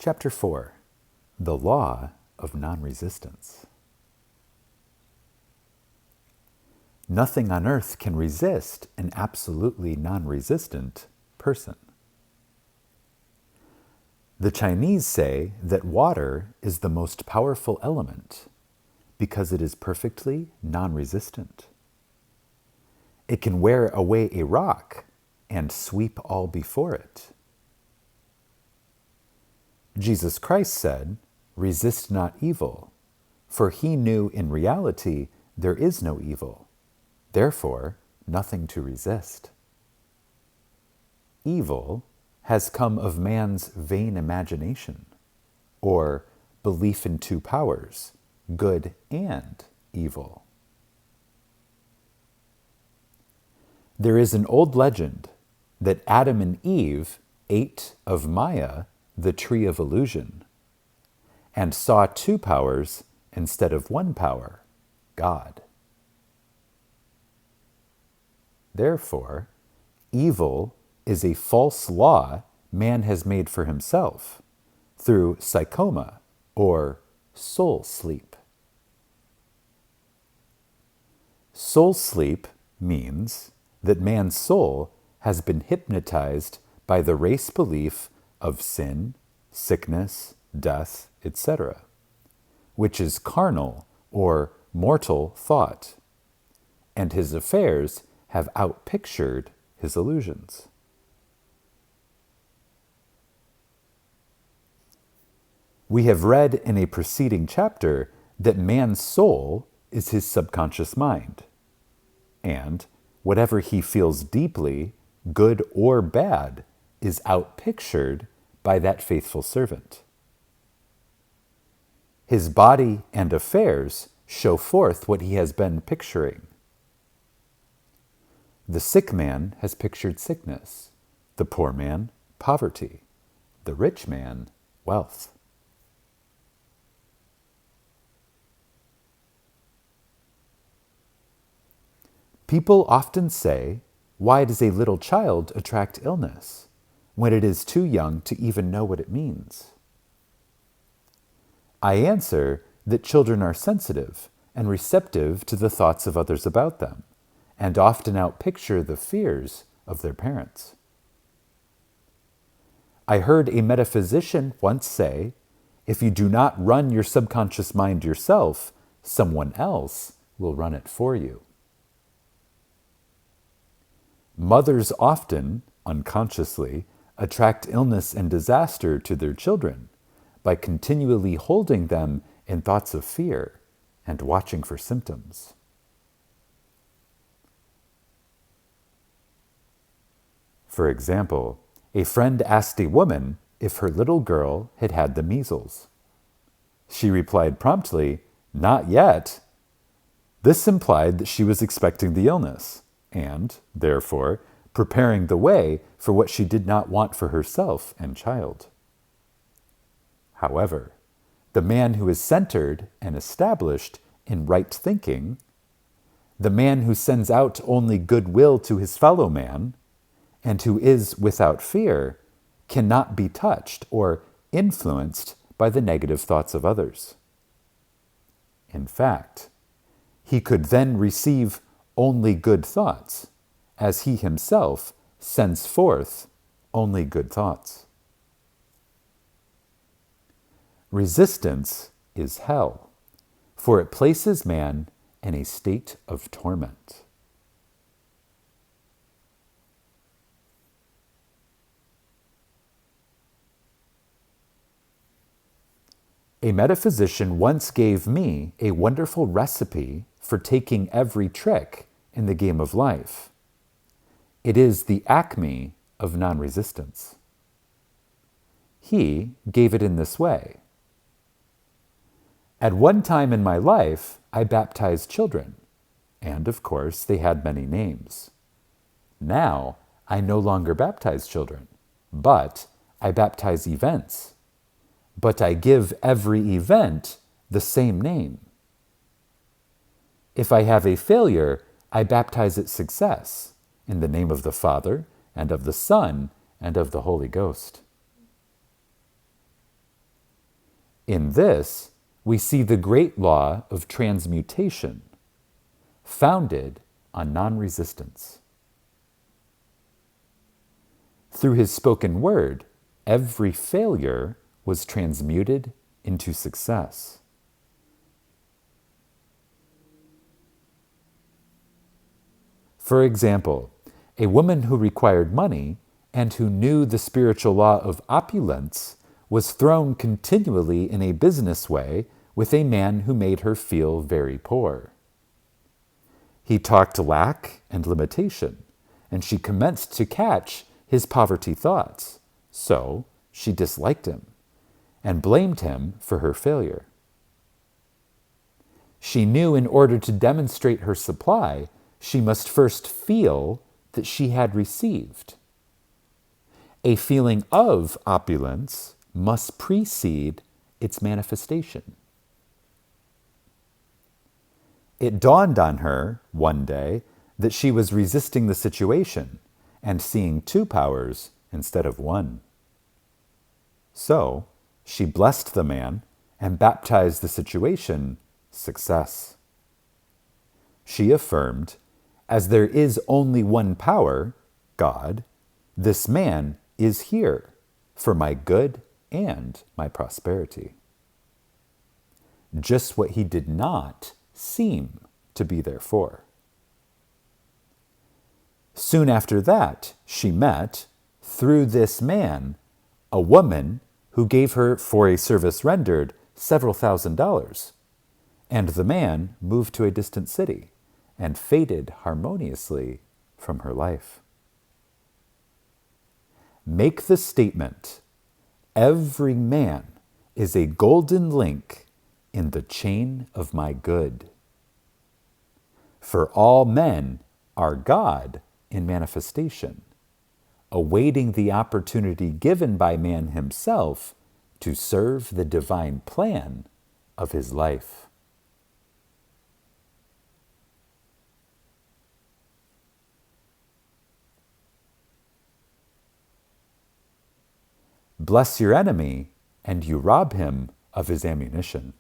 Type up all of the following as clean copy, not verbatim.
Chapter 4. The Law of Non-Resistance. Nothing on earth can resist an absolutely non-resistant person. The Chinese say that water is the most powerful element because it is perfectly non-resistant. It can wear away a rock and sweep all before it. Jesus Christ said, "Resist not evil," for he knew in reality there is no evil, therefore nothing to resist. Evil has come of man's vain imagination, or belief in two powers, good and evil. There is an old legend that Adam and Eve ate of Maya, the tree of illusion, and saw two powers instead of one power, God. Therefore, evil is a false law man has made for himself through psychoma or soul sleep. Soul sleep means that man's soul has been hypnotized by the race belief of sin, sickness, death, etc., which is carnal or mortal thought, and his affairs have outpictured his illusions. We have read in a preceding chapter that man's soul is his subconscious mind, and whatever he feels deeply, good or bad, is outpictured by that faithful servant. His body and affairs show forth what he has been picturing. The sick man has pictured sickness, the poor man, poverty, the rich man, wealth. People often say, "Why does a little child attract illness?" when it is too young to even know what it means. I answer that children are sensitive and receptive to the thoughts of others about them, and often outpicture the fears of their parents. I heard a metaphysician once say, "If you do not run your subconscious mind yourself, someone else will run it for you." Mothers often, unconsciously, attract illness and disaster to their children by continually holding them in thoughts of fear and watching for symptoms. For example, a friend asked a woman if her little girl had had the measles. She replied promptly, "Not yet." This implied that she was expecting the illness, and, therefore, preparing the way for what she did not want for herself and child. However, the man who is centered and established in right thinking, the man who sends out only goodwill to his fellow man, and who is without fear, cannot be touched or influenced by the negative thoughts of others. In fact, he could then receive only good thoughts, as he himself sends forth only good thoughts. Resistance is hell, for it places man in a state of torment. A metaphysician once gave me a wonderful recipe for taking every trick in the game of life. It is the acme of non-resistance. He gave it in this way. At one time in my life, I baptized children, and of course they had many names. Now, I no longer baptize children, but I baptize events. But I give every event the same name. If I have a failure, I baptize it success, in the name of the Father, and of the Son, and of the Holy Ghost. In this, we see the great law of transmutation, founded on non-resistance. Through his spoken word, every failure was transmuted into success. For example, a woman who required money and who knew the spiritual law of opulence was thrown continually in a business way with a man who made her feel very poor. He talked lack and limitation, and she commenced to catch his poverty thoughts, so she disliked him and blamed him for her failure. She knew in order to demonstrate her supply, she must first feel that she had received. A feeling of opulence must precede its manifestation. It dawned on her one day that she was resisting the situation and seeing two powers instead of one. So she blessed the man and baptized the situation success. She affirmed, as there is only one power, God, this man is here for my good and my prosperity. Just what he did not seem to be there for. Soon after that, she met, through this man, a woman who gave her for a service rendered several $1,000s, and the man moved to a distant city and faded harmoniously from her life. Make the statement, every man is a golden link in the chain of my good. For all men are God in manifestation, awaiting the opportunity given by man himself to serve the divine plan of his life. Bless your enemy, and you rob him of his ammunition.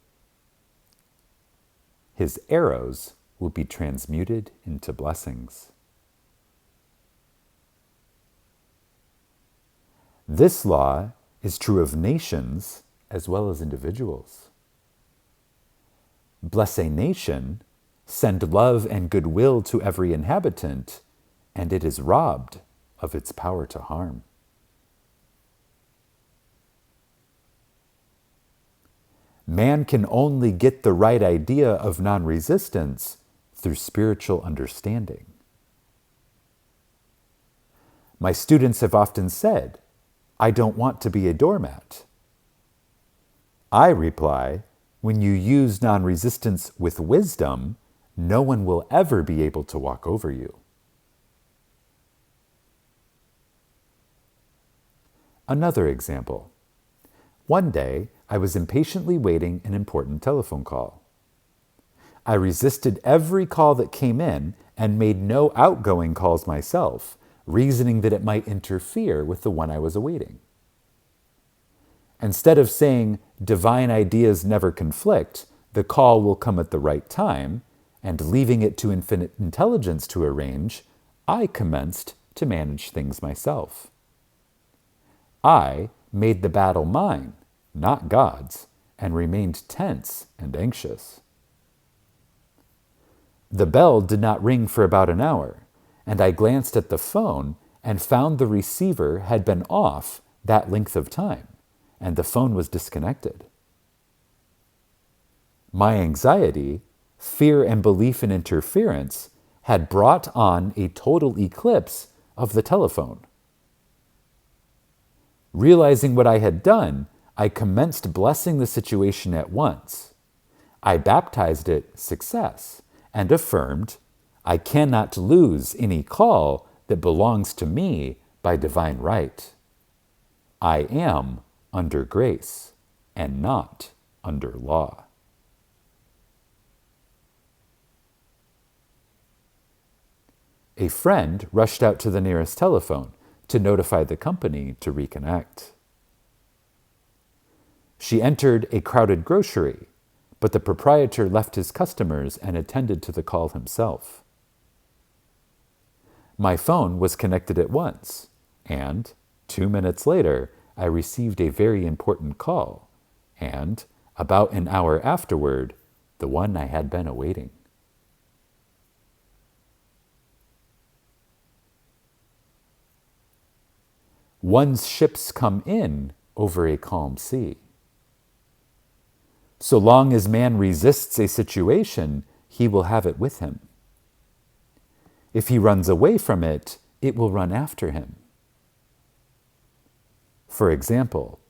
His arrows will be transmuted into blessings. This law is true of nations as well as individuals. Bless a nation, send love and goodwill to every inhabitant, and it is robbed of its power to harm. Man can only get the right idea of non-resistance through spiritual understanding. My students have often said, I don't want to be a doormat. I reply, when you use non-resistance with wisdom, no one will ever be able to walk over you. Another example. One day, I was impatiently waiting an important telephone call. I resisted every call that came in and made no outgoing calls myself, reasoning that it might interfere with the one I was awaiting. Instead of saying, divine ideas never conflict, the call will come at the right time, and leaving it to infinite intelligence to arrange, I commenced to manage things myself. I made the battle mine, not God's, and remained tense and anxious. The bell did not ring for about an hour, and I glanced at the phone and found the receiver had been off that length of time, and the phone was disconnected. My anxiety, fear, and belief in interference had brought on a total eclipse of the telephone. Realizing what I had done, I commenced blessing the situation at once. I baptized it success and affirmed, I cannot lose any call that belongs to me by divine right. I am under grace and not under law. A friend rushed out to the nearest telephone to notify the company to reconnect. She entered a crowded grocery, but the proprietor left his customers and attended to the call himself. My phone was connected at once, and 2 minutes later, I received a very important call, and about an hour afterward, the one I had been awaiting. One's ships come in over a calm sea. So long as man resists a situation, he will have it with him. If he runs away from it, it will run after him. For example,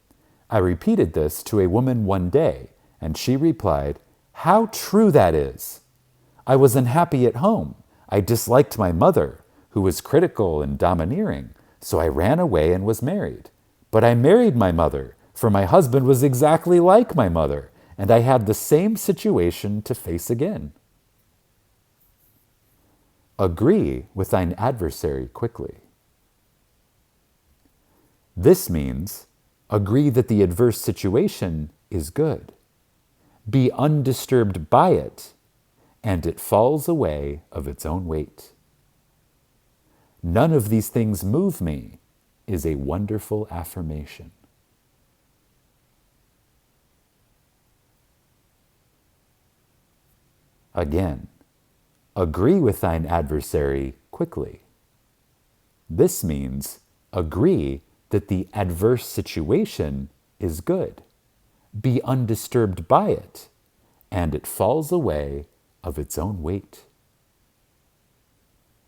I repeated this to a woman one day, and she replied, "How true that is! I was unhappy at home. I disliked my mother, who was critical and domineering, so I ran away and was married. But I married my mother, for my husband was exactly like my mother, and I had the same situation to face again." Agree with thine adversary quickly. This means agree that the adverse situation is good. Be undisturbed by it, and it falls away of its own weight. None of these things move me is a wonderful affirmation. Again, agree with thine adversary quickly. This means agree that the adverse situation is good. Be undisturbed by it, and it falls away of its own weight.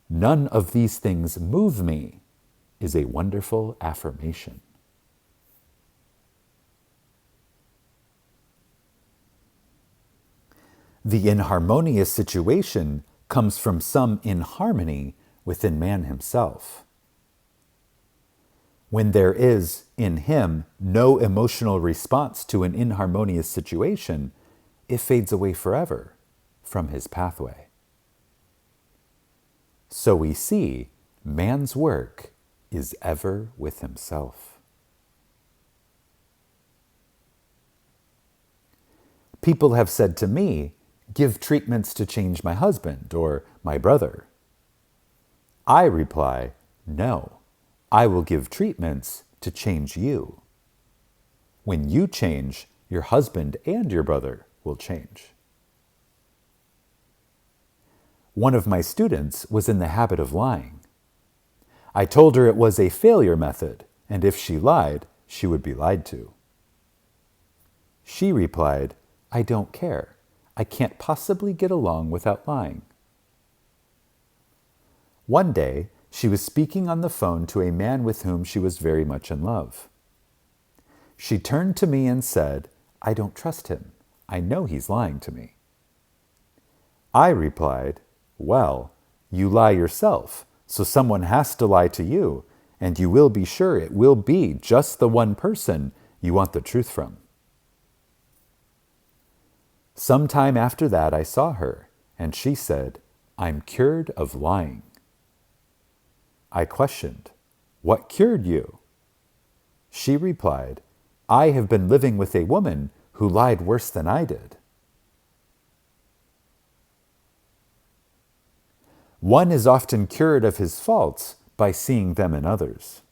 None of these things move me is a wonderful affirmation. The inharmonious situation comes from some inharmony within man himself. When there is, in him, no emotional response to an inharmonious situation, it fades away forever from his pathway. So we see man's work is ever with himself. People have said to me, "Give treatments to change my husband or my brother." I reply, "No, I will give treatments to change you. When you change, your husband and your brother will change." One of my students was in the habit of lying. I told her it was a failure method, and if she lied, she would be lied to. She replied, "I don't care. I can't possibly get along without lying." One day, she was speaking on the phone to a man with whom she was very much in love. She turned to me and said, "I don't trust him. I know he's lying to me." I replied, "Well, you lie yourself, so someone has to lie to you, and you will be sure it will be just the one person you want the truth from." Sometime after that, I saw her, and she said, "I'm cured of lying." I questioned, "What cured you?" She replied, "I have been living with a woman who lied worse than I did." One is often cured of his faults by seeing them in others.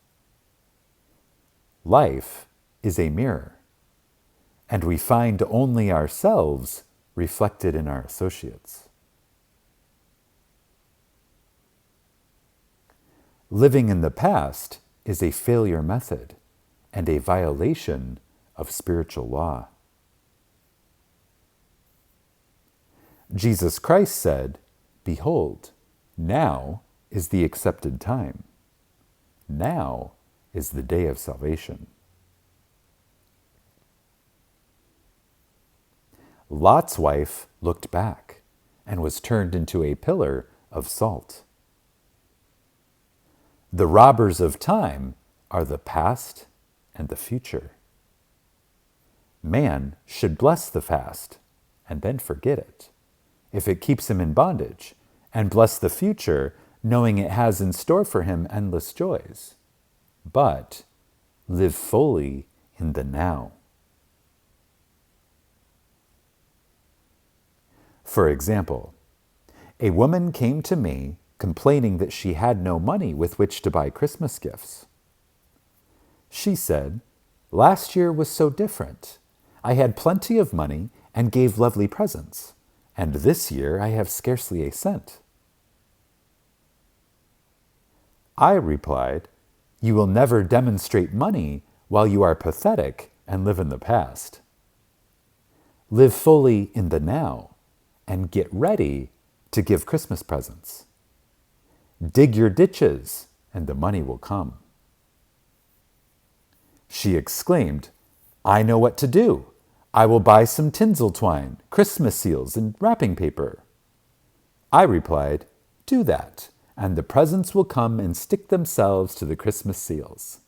Life is a mirror, and we find only ourselves reflected in our associates. Living in the past is a failure method and a violation of spiritual law. Jesus Christ said, "Behold, now is the accepted time. Now is the day of salvation." Lot's wife looked back and was turned into a pillar of salt. The robbers of time are the past and the future. Man should bless the past and then forget it, if it keeps him in bondage, and bless the future, knowing it has in store for him endless joys. But live fully in the now. For example, a woman came to me complaining that she had no money with which to buy Christmas gifts. She said, "Last year was so different. I had plenty of money and gave lovely presents, and this year I have scarcely a cent." I replied, "You will never demonstrate money while you are pathetic and live in the past. Live fully in the now and get ready to give Christmas presents. Dig your ditches and the money will come." She exclaimed, "I know what to do. I will buy some tinsel twine, Christmas seals, and wrapping paper." I replied, "Do that, and the presents will come and stick themselves to the Christmas seals."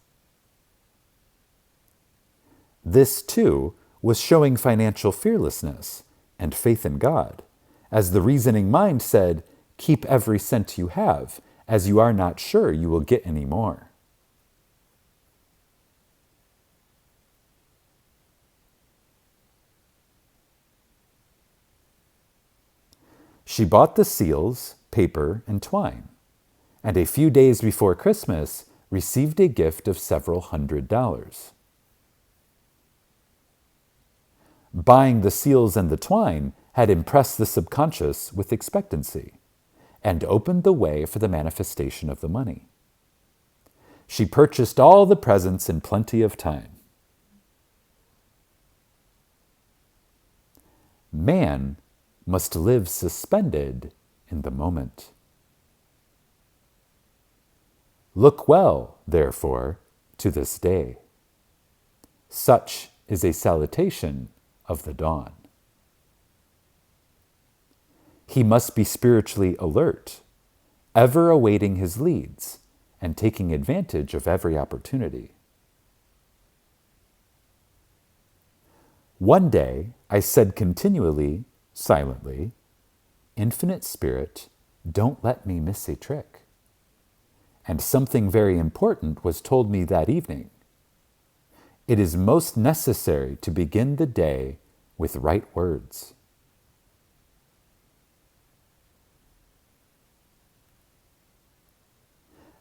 This, too, was showing financial fearlessness and faith in God, as the reasoning mind said, "Keep every cent you have, as you are not sure you will get any more." She bought the seals, paper, and twine, and a few days before Christmas received a gift of several $100s. Buying the seals and the twine had impressed the subconscious with expectancy and opened the way for the manifestation of the money. She purchased all the presents in plenty of time. Man must live suspended in the moment. Look well, therefore, to this day. Such is a salutation of the dawn. He must be spiritually alert, ever awaiting his leads and taking advantage of every opportunity. One day I said continually, silently, "Infinite Spirit, don't let me miss a trick." And something very important was told me that evening. It is most necessary to begin the day with right words.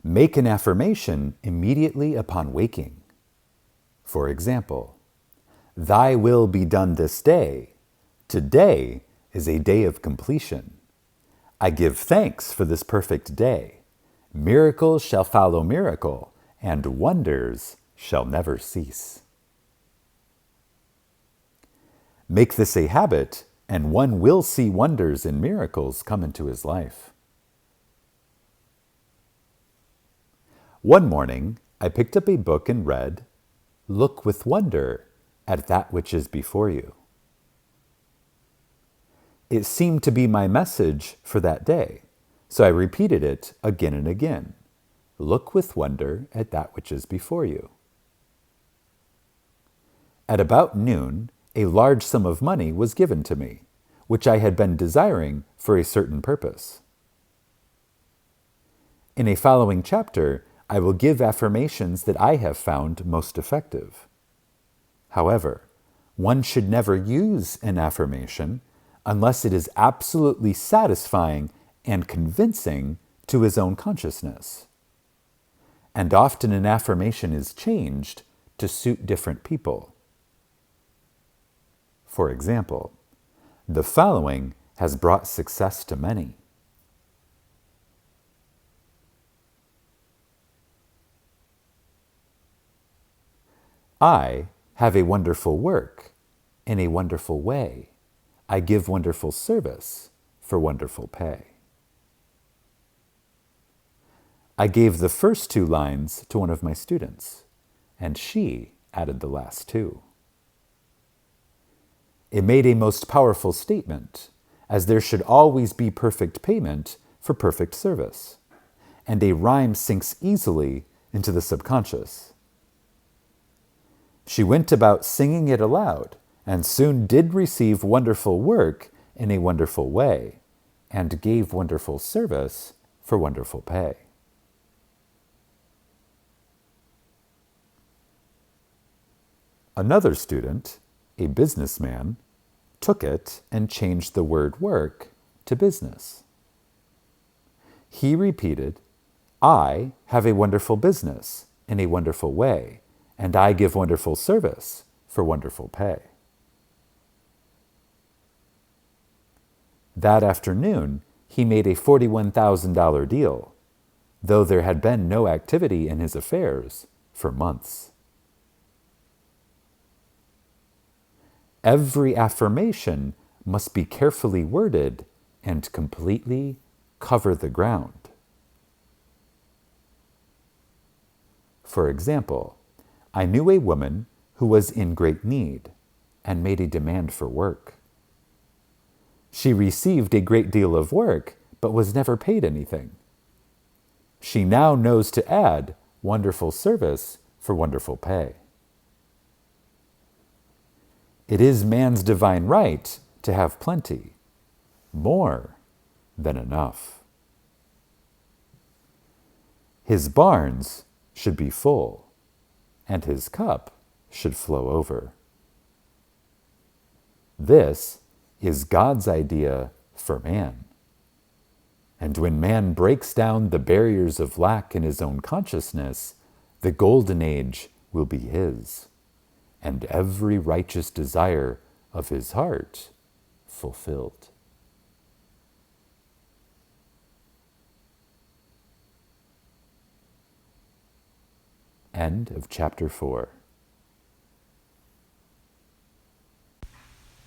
Make an affirmation immediately upon waking. For example, "Thy will be done this day. Today is a day of completion. I give thanks for this perfect day. Miracles shall follow miracle, and wonders shall never cease." Make this a habit, and one will see wonders and miracles come into his life. One morning, I picked up a book and read, "Look with wonder at that which is before you." It seemed to be my message for that day, so I repeated it again and again. Look with wonder at that which is before you. At about noon, a large sum of money was given to me, which I had been desiring for a certain purpose. In a following chapter, I will give affirmations that I have found most effective. However, one should never use an affirmation unless it is absolutely satisfying and convincing to his own consciousness. And often an affirmation is changed to suit different people. For example, the following has brought success to many. I have a wonderful work in a wonderful way. I give wonderful service for wonderful pay. I gave the first two lines to one of my students, and she added the last two. It made a most powerful statement, as there should always be perfect payment for perfect service, and a rhyme sinks easily into the subconscious. She went about singing it aloud, and soon did receive wonderful work in a wonderful way, and gave wonderful service for wonderful pay. Another student, a businessman, took it and changed the word work to business. He repeated, I have a wonderful business in a wonderful way, and I give wonderful service for wonderful pay. That afternoon, he made a $41,000 deal, though there had been no activity in his affairs for months. Every affirmation must be carefully worded and completely cover the ground. For example, I knew a woman who was in great need and made a demand for work. She received a great deal of work, but was never paid anything. She now knows to add wonderful service for wonderful pay. It is man's divine right to have plenty, more than enough. His barns should be full, and his cup should flow over. This is God's idea for man. And when man breaks down the barriers of lack in his own consciousness, the golden age will be his, and every righteous desire of his heart fulfilled. End of chapter 4.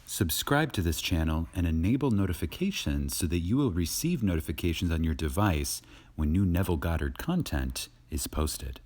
Subscribe to this channel and enable notifications so that you will receive notifications on your device when new Neville Goddard content is posted.